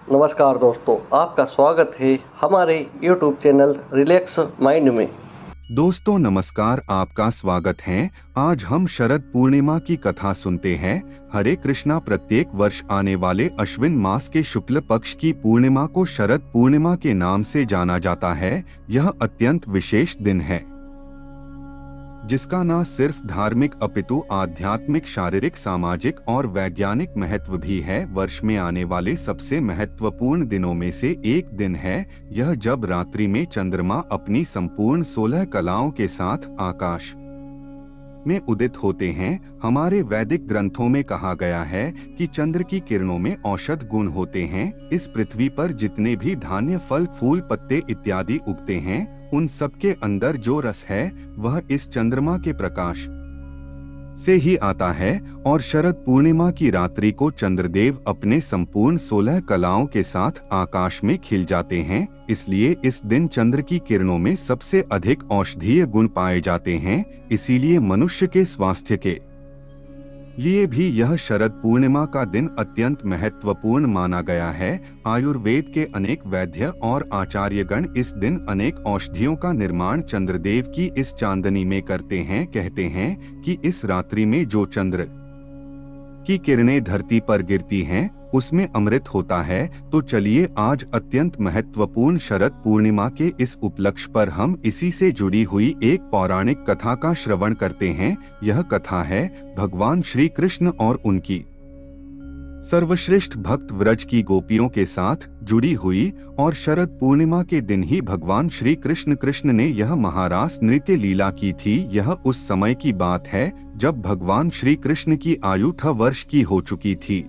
नमस्कार दोस्तों, आपका स्वागत है हमारे YouTube चैनल रिलैक्स माइंड में। दोस्तों नमस्कार, आपका स्वागत है। आज हम शरद पूर्णिमा की कथा सुनते हैं। हरे कृष्णा। प्रत्येक वर्ष आने वाले अश्विन मास के शुक्ल पक्ष की पूर्णिमा को शरद पूर्णिमा के नाम से जाना जाता है। यह अत्यंत विशेष दिन है जिसका न सिर्फ धार्मिक अपितु आध्यात्मिक, शारीरिक, सामाजिक और वैज्ञानिक महत्व भी है। वर्ष में आने वाले सबसे महत्वपूर्ण दिनों में से एक दिन है यह, जब रात्रि में चंद्रमा अपनी संपूर्ण 16 कलाओं के साथ आकाश में उदित होते हैं। हमारे वैदिक ग्रंथों में कहा गया है कि चंद्र की किरणों में औषध गुण होते हैं। इस पृथ्वी पर जितने भी धान्य, फल, फूल, पत्ते इत्यादि उगते हैं, उन सब के अंदर जो रस है वह इस चंद्रमा के प्रकाश से ही आता है। और शरद पूर्णिमा की रात्रि को चंद्रदेव अपने संपूर्ण 16 कलाओं के साथ आकाश में खिल जाते हैं। इसलिए इस दिन चंद्र की किरणों में सबसे अधिक औषधीय गुण पाए जाते हैं। इसीलिए मनुष्य के स्वास्थ्य के लिए भी यह शरद पूर्णिमा का दिन अत्यंत महत्वपूर्ण माना गया है। आयुर्वेद के अनेक वैद्य और आचार्यगण इस दिन अनेक औषधियों का निर्माण चंद्रदेव की इस चांदनी में करते हैं। कहते हैं कि इस रात्रि में जो चंद्र की किरणें धरती पर गिरती हैं उसमें अमृत होता है। तो चलिए आज अत्यंत महत्वपूर्ण शरद पूर्णिमा के इस उपलक्ष्य पर हम इसी से जुड़ी हुई एक पौराणिक कथा का श्रवण करते हैं। यह कथा है भगवान श्री कृष्ण और उनकी सर्वश्रेष्ठ भक्त व्रज की गोपियों के साथ जुड़ी हुई। और शरद पूर्णिमा के दिन ही भगवान श्री कृष्ण ने यह महारास नृत्य लीला की थी। यह उस समय की बात है जब भगवान श्री कृष्ण की आयु 6 वर्ष की हो चुकी थी।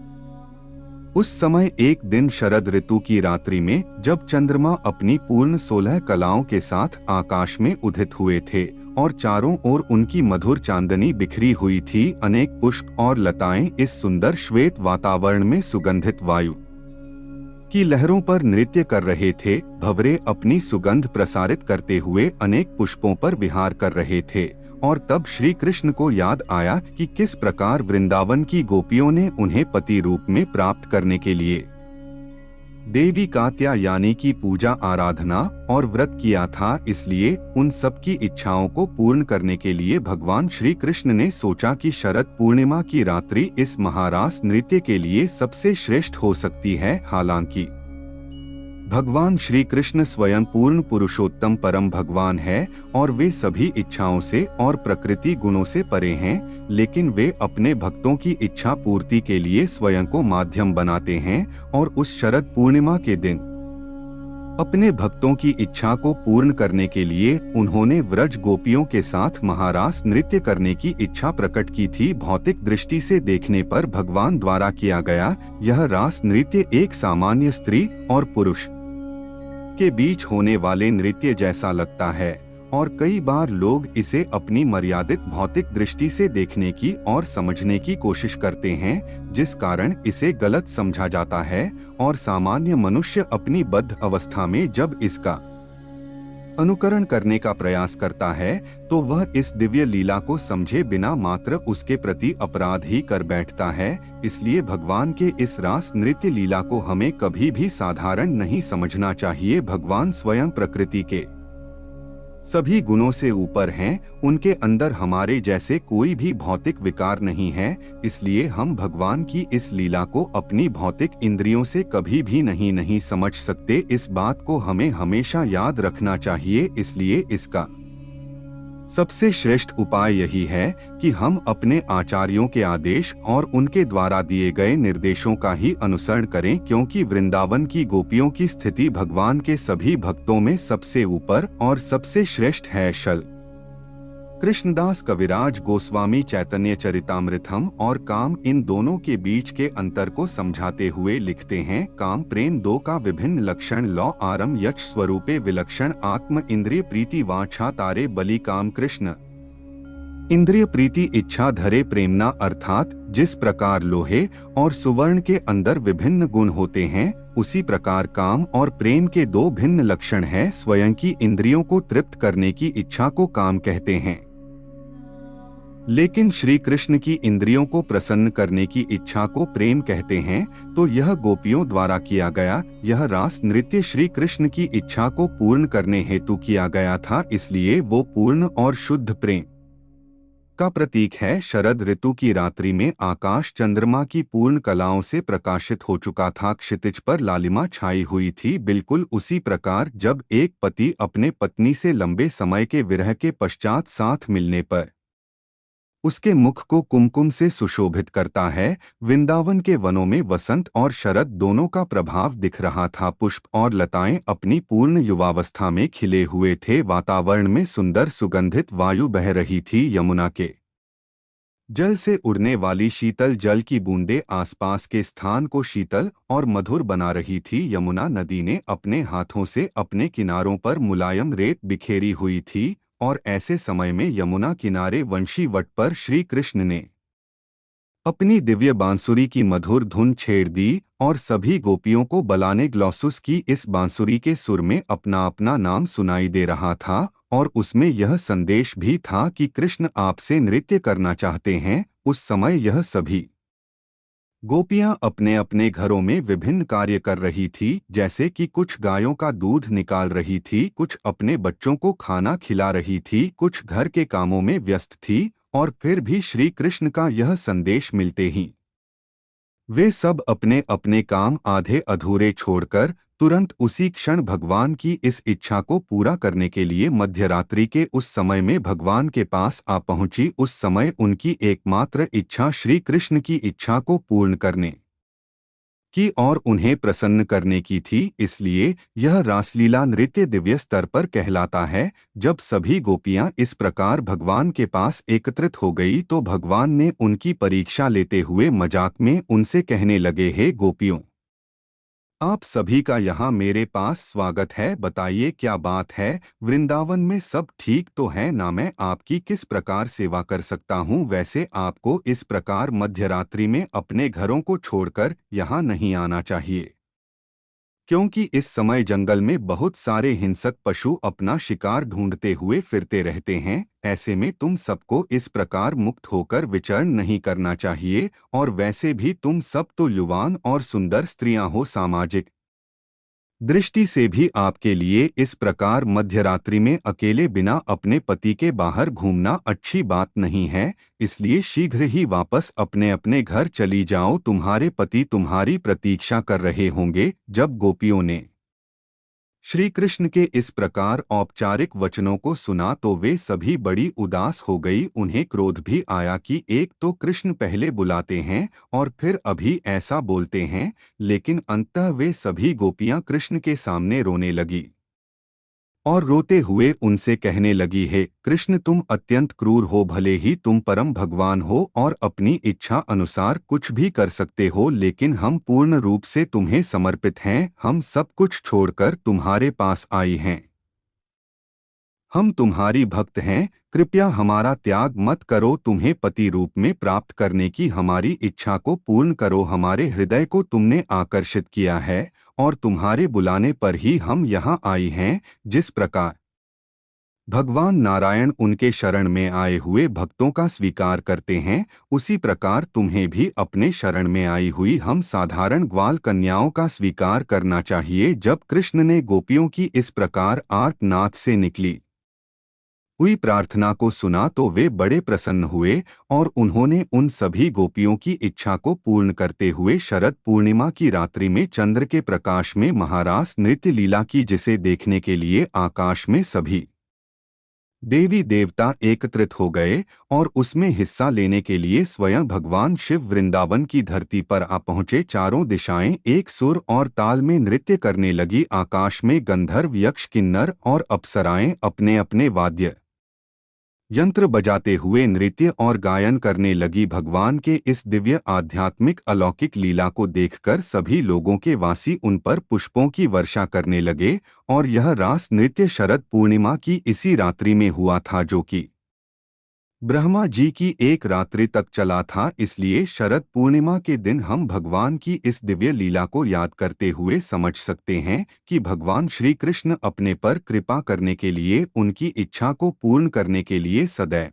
उस समय एक दिन शरद ऋतु की रात्रि में जब चंद्रमा अपनी पूर्ण 16 कलाओं के साथ आकाश में उदित हुए थे और चारों ओर उनकी मधुर चांदनी बिखरी हुई थी, अनेक पुष्प और लताएं इस सुंदर श्वेत वातावरण में सुगंधित वायु की लहरों पर नृत्य कर रहे थे। भंवरे अपनी सुगंध प्रसारित करते हुए अनेक पुष्पों पर विहार कर रहे थे। और तब श्री कृष्ण को याद आया कि किस प्रकार वृंदावन की गोपियों ने उन्हें पति रूप में प्राप्त करने के लिए देवी कात्यायनी की पूजा, आराधना और व्रत किया था। इसलिए उन सब की इच्छाओं को पूर्ण करने के लिए भगवान श्री कृष्ण ने सोचा कि शरद पूर्णिमा की रात्रि इस महारास नृत्य के लिए सबसे श्रेष्ठ हो सकती है। हालांकि भगवान श्री कृष्ण स्वयं पूर्ण पुरुषोत्तम परम भगवान है और वे सभी इच्छाओं से और प्रकृति गुणों से परे हैं, लेकिन वे अपने भक्तों की इच्छा पूर्ति के लिए स्वयं को माध्यम बनाते हैं। और उस शरद पूर्णिमा के दिन अपने भक्तों की इच्छा को पूर्ण करने के लिए उन्होंने व्रज गोपियों के साथ महारास नृत्य करने की इच्छा प्रकट की थी। भौतिक दृष्टि से देखने पर भगवान द्वारा किया गया यह रास नृत्य एक सामान्य स्त्री और पुरुष के बीच होने वाले नृत्य जैसा लगता है और कई बार लोग इसे अपनी मर्यादित भौतिक दृष्टि से देखने की और समझने की कोशिश करते हैं, जिस कारण इसे गलत समझा जाता है। और सामान्य मनुष्य अपनी बद्ध अवस्था में जब इसका अनुकरण करने का प्रयास करता है तो वह इस दिव्य लीला को समझे बिना मात्र उसके प्रति अपराध ही कर बैठता है। इसलिए भगवान के इस रास नृत्य लीला को हमें कभी भी साधारण नहीं समझना चाहिए। भगवान स्वयं प्रकृति के सभी गुणों से ऊपर हैं, उनके अंदर हमारे जैसे कोई भी भौतिक विकार नहीं है। इसलिए हम भगवान की इस लीला को अपनी भौतिक इंद्रियों से कभी भी नहीं समझ सकते। इस बात को हमें हमेशा याद रखना चाहिए। इसलिए इसका सबसे श्रेष्ठ उपाय यही है कि हम अपने आचार्यों के आदेश और उनके द्वारा दिए गए निर्देशों का ही अनुसरण करें, क्योंकि वृंदावन की गोपियों की स्थिति भगवान के सभी भक्तों में सबसे ऊपर और सबसे श्रेष्ठ है। शल कृष्णदास कविराज गोस्वामी चैतन्य चरितामृतम और काम इन दोनों के बीच के अंतर को समझाते हुए लिखते हैं, काम प्रेम दो का विभिन्न लक्षण लौ आरम यक्ष स्वरूपे विलक्षण आत्म इंद्रिय प्रीति वाछा तारे बलि काम कृष्ण। इंद्रिय प्रीति इच्छा धरे प्रेमना, अर्थात जिस प्रकार लोहे और सुवर्ण के अंदर विभिन्न गुण होते हैं उसी प्रकार काम और प्रेम के दो भिन्न लक्षण हैं। स्वयं की इंद्रियों को तृप्त करने की इच्छा को काम कहते हैं लेकिन श्री कृष्ण की इंद्रियों को प्रसन्न करने की इच्छा को प्रेम कहते हैं, तो यह गोपियों द्वारा किया गया यह रास नृत्य श्री कृष्ण की इच्छा को पूर्ण करने हेतु किया गया था, इसलिए वो पूर्ण और शुद्ध प्रेम का प्रतीक है। शरद ऋतु की रात्रि में आकाश चंद्रमा की पूर्ण कलाओं से प्रकाशित हो चुका था, क्षितिज पर लालिमा छाई हुई थी, बिल्कुल उसी प्रकार जब एक पति अपने पत्नी से लंबे समय के विरह के पश्चात साथ मिलने पर उसके मुख को कुमकुम से सुशोभित करता है। वृंदावन के वनों में वसंत और शरद दोनों का प्रभाव दिख रहा था। पुष्प और लताएं अपनी पूर्ण युवावस्था में खिले हुए थे। वातावरण में सुंदर सुगंधित वायु बह रही थी। यमुना के जल से उड़ने वाली शीतल जल की बूंदें आसपास के स्थान को शीतल और मधुर बना रही थी। यमुना नदी ने अपने हाथों से अपने किनारों पर मुलायम रेत बिखेरी हुई थी और ऐसे समय में यमुना किनारे वंशी वट पर श्री कृष्ण ने अपनी दिव्य बांसुरी की मधुर धुन छेड़ दी और सभी गोपियों को बलाने ग्लॉसुस की इस बांसुरी के सुर में अपना अपना नाम सुनाई दे रहा था और उसमें यह संदेश भी था कि कृष्ण आपसे नृत्य करना चाहते हैं। उस समय यह सभी गोपियां अपने अपने घरों में विभिन्न कार्य कर रही थी, जैसे कि कुछ गायों का दूध निकाल रही थी, कुछ अपने बच्चों को खाना खिला रही थी, कुछ घर के कामों में व्यस्त थी। और फिर भी श्री कृष्ण का यह संदेश मिलते ही वे सब अपने अपने काम आधे अधूरे छोड़कर तुरंत उसी क्षण भगवान की इस इच्छा को पूरा करने के लिए मध्यरात्रि के उस समय में भगवान के पास आ पहुंची। उस समय उनकी एकमात्र इच्छा श्री कृष्ण की इच्छा को पूर्ण करने की और उन्हें प्रसन्न करने की थी। इसलिए यह रासलीला नृत्य दिव्य स्तर पर कहलाता है। जब सभी गोपियां इस प्रकार भगवान के पास एकत्रित हो गई तो भगवान ने उनकी परीक्षा लेते हुए मजाक में उनसे कहने लगे, हे गोपियों, आप सभी का यहाँ मेरे पास स्वागत है। बताइए क्या बात है? वृंदावन में सब ठीक तो है ना? मैं आपकी किस प्रकार सेवा कर सकता हूँ? वैसे आपको इस प्रकार मध्यरात्रि में अपने घरों को छोड़कर यहाँ नहीं आना चाहिए, क्योंकि इस समय जंगल में बहुत सारे हिंसक पशु अपना शिकार ढूंढते हुए फिरते रहते हैं। ऐसे में तुम सबको इस प्रकार मुक्त होकर विचरण नहीं करना चाहिए। और वैसे भी तुम सब तो युवान और सुंदर स्त्रियां हो, सामाजिक दृष्टि से भी आपके लिए इस प्रकार मध्यरात्रि में अकेले बिना अपने पति के बाहर घूमना अच्छी बात नहीं है। इसलिए शीघ्र ही वापस अपने अपने घर चली जाओ, तुम्हारे पति तुम्हारी प्रतीक्षा कर रहे होंगे। जब गोपियों ने श्री कृष्ण के इस प्रकार औपचारिक वचनों को सुना तो वे सभी बड़ी उदास हो गई। उन्हें क्रोध भी आया कि एक तो कृष्ण पहले बुलाते हैं और फिर अभी ऐसा बोलते हैं। लेकिन अंततः वे सभी गोपियां कृष्ण के सामने रोने लगी और रोते हुए उनसे कहने लगी, हे कृष्ण, तुम अत्यंत क्रूर हो। भले ही तुम परम भगवान हो और अपनी इच्छा अनुसार कुछ भी कर सकते हो, लेकिन हम पूर्ण रूप से तुम्हें समर्पित हैं। हम सब कुछ छोड़कर तुम्हारे पास आई हैं। हम तुम्हारी भक्त हैं, कृपया हमारा त्याग मत करो। तुम्हें पति रूप में प्राप्त करने की हमारी इच्छा को पूर्ण करो। हमारे हृदय को तुमने आकर्षित किया है और तुम्हारे बुलाने पर ही हम यहाँ आई हैं। जिस प्रकार भगवान नारायण उनके शरण में आए हुए भक्तों का स्वीकार करते हैं, उसी प्रकार तुम्हें भी अपने शरण में आई हुई हम साधारण ग्वाल कन्याओं का स्वीकार करना चाहिए। जब कृष्ण ने गोपियों की इस प्रकार आर्तनाद से निकली हुई प्रार्थना को सुना तो वे बड़े प्रसन्न हुए और उन्होंने उन सभी गोपियों की इच्छा को पूर्ण करते हुए शरद पूर्णिमा की रात्रि में चंद्र के प्रकाश में महारास नृत्य लीला की, जिसे देखने के लिए आकाश में सभी देवी देवता एकत्रित हो गए और उसमें हिस्सा लेने के लिए स्वयं भगवान शिव वृंदावन की धरती पर आ पहुँचे। चारों दिशाएं एक सुर और ताल में नृत्य करने लगी। आकाश में गंधर्व, यक्ष, किन्नर और अप्सराएं अपने अपने वाद्य यंत्र बजाते हुए नृत्य और गायन करने लगी। भगवान के इस दिव्य आध्यात्मिक अलौकिक लीला को देखकर सभी लोगों के वासी उन पर पुष्पों की वर्षा करने लगे। और यह रास नृत्य शरद पूर्णिमा की इसी रात्रि में हुआ था, जो कि ब्रह्मा जी की एक रात्रि तक चला था। इसलिए शरद पूर्णिमा के दिन हम भगवान की इस दिव्य लीला को याद करते हुए समझ सकते हैं कि भगवान श्री कृष्ण अपने पर कृपा करने के लिए, उनकी इच्छा को पूर्ण करने के लिए सदैव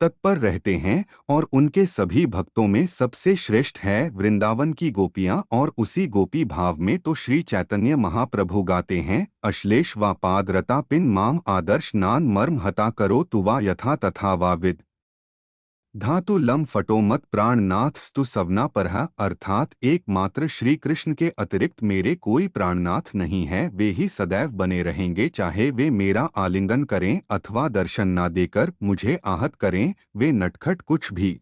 तत्पर रहते हैं और उनके सभी भक्तों में सबसे श्रेष्ठ है वृंदावन की गोपियां। और उसी गोपी भाव में तो श्री चैतन्य महाप्रभु गाते हैं, अश्लेष वा पाद रता पिन माम आदर्श नान मर्म हता करो तुवा यथा तथा वाविद धातु लम फटो मत प्राणनाथ स्तु सवना परहा। अर्थात एकमात्र श्री कृष्ण के अतिरिक्त मेरे कोई प्राणनाथ नहीं है। वे ही सदैव बने रहेंगे, चाहे वे मेरा आलिंगन करें अथवा दर्शन ना देकर मुझे आहत करें। वे नटखट कुछ भी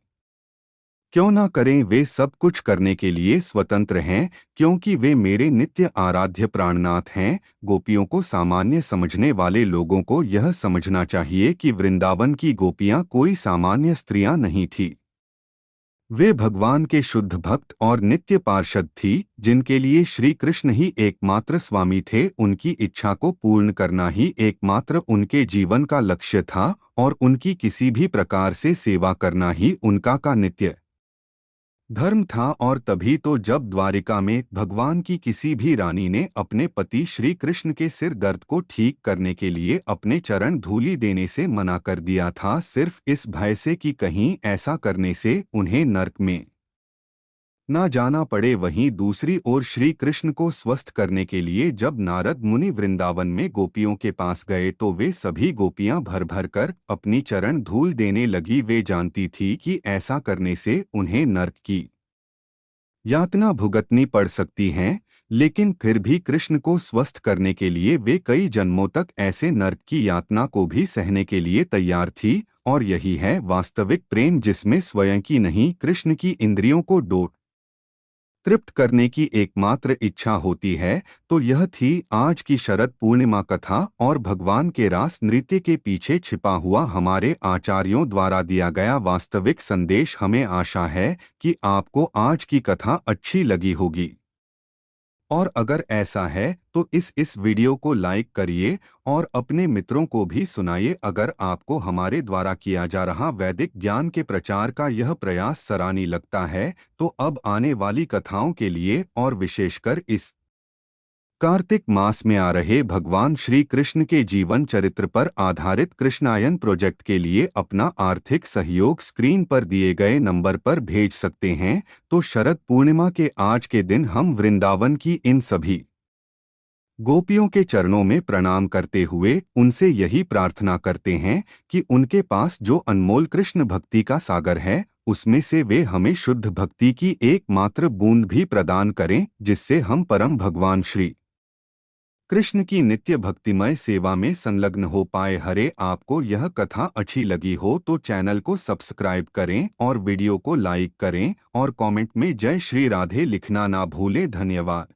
क्यों ना करें, वे सब कुछ करने के लिए स्वतंत्र हैं, क्योंकि वे मेरे नित्य आराध्य प्राणनाथ हैं। गोपियों को सामान्य समझने वाले लोगों को यह समझना चाहिए कि वृंदावन की गोपियां कोई सामान्य स्त्रियां नहीं थी। वे भगवान के शुद्ध भक्त और नित्य पार्षद थी, जिनके लिए श्री कृष्ण ही एकमात्र स्वामी थे। उनकी इच्छा को पूर्ण करना ही एकमात्र उनके जीवन का लक्ष्य था और उनकी किसी भी प्रकार से सेवा करना ही उनका का नित्य धर्म था। और तभी तो जब द्वारिका में भगवान की किसी भी रानी ने अपने पति श्री कृष्ण के सिर दर्द को ठीक करने के लिए अपने चरण धूलि देने से मना कर दिया था, सिर्फ इस भय से कि कहीं ऐसा करने से उन्हें नरक में ना जाना पड़े। वहीं दूसरी ओर श्री कृष्ण को स्वस्थ करने के लिए जब नारद मुनि वृंदावन में गोपियों के पास गए तो वे सभी गोपियां भर भर कर अपनी चरण धूल देने लगी। वे जानती थी कि ऐसा करने से उन्हें नरक की यातना भुगतनी पड़ सकती हैं, लेकिन फिर भी कृष्ण को स्वस्थ करने के लिए वे कई जन्मों तक ऐसे नरक की यातना को भी सहने के लिए तैयार थी। और यही है वास्तविक प्रेम, जिसमें स्वयं की नहीं कृष्ण की इंद्रियों को तृप्त करने की एकमात्र इच्छा होती है। तो यह थी आज की शरद पूर्णिमा कथा और भगवान के रास नृत्य के पीछे छिपा हुआ हमारे आचार्यों द्वारा दिया गया वास्तविक संदेश। हमें आशा है कि आपको आज की कथा अच्छी लगी होगी, और अगर ऐसा है तो इस वीडियो को लाइक करिए और अपने मित्रों को भी सुनाइए। अगर आपको हमारे द्वारा किया जा रहा वैदिक ज्ञान के प्रचार का यह प्रयास सराहनीय लगता है तो अब आने वाली कथाओं के लिए और विशेषकर इस कार्तिक मास में आ रहे भगवान श्री कृष्ण के जीवन चरित्र पर आधारित कृष्णायन प्रोजेक्ट के लिए अपना आर्थिक सहयोग स्क्रीन पर दिए गए नंबर पर भेज सकते हैं। तो शरद पूर्णिमा के आज के दिन हम वृंदावन की इन सभी गोपियों के चरणों में प्रणाम करते हुए उनसे यही प्रार्थना करते हैं कि उनके पास जो अनमोल कृष्ण भक्ति का सागर है, उसमें से वे हमें शुद्ध भक्ति की एकमात्र बूंद भी प्रदान करें, जिससे हम परम भगवान श्री कृष्ण की नित्य भक्तिमय सेवा में संलग्न हो पाए। हरे आपको यह कथा अच्छी लगी हो तो चैनल को सब्सक्राइब करें और वीडियो को लाइक करें और कमेंट में जय श्री राधे लिखना ना भूलें। धन्यवाद।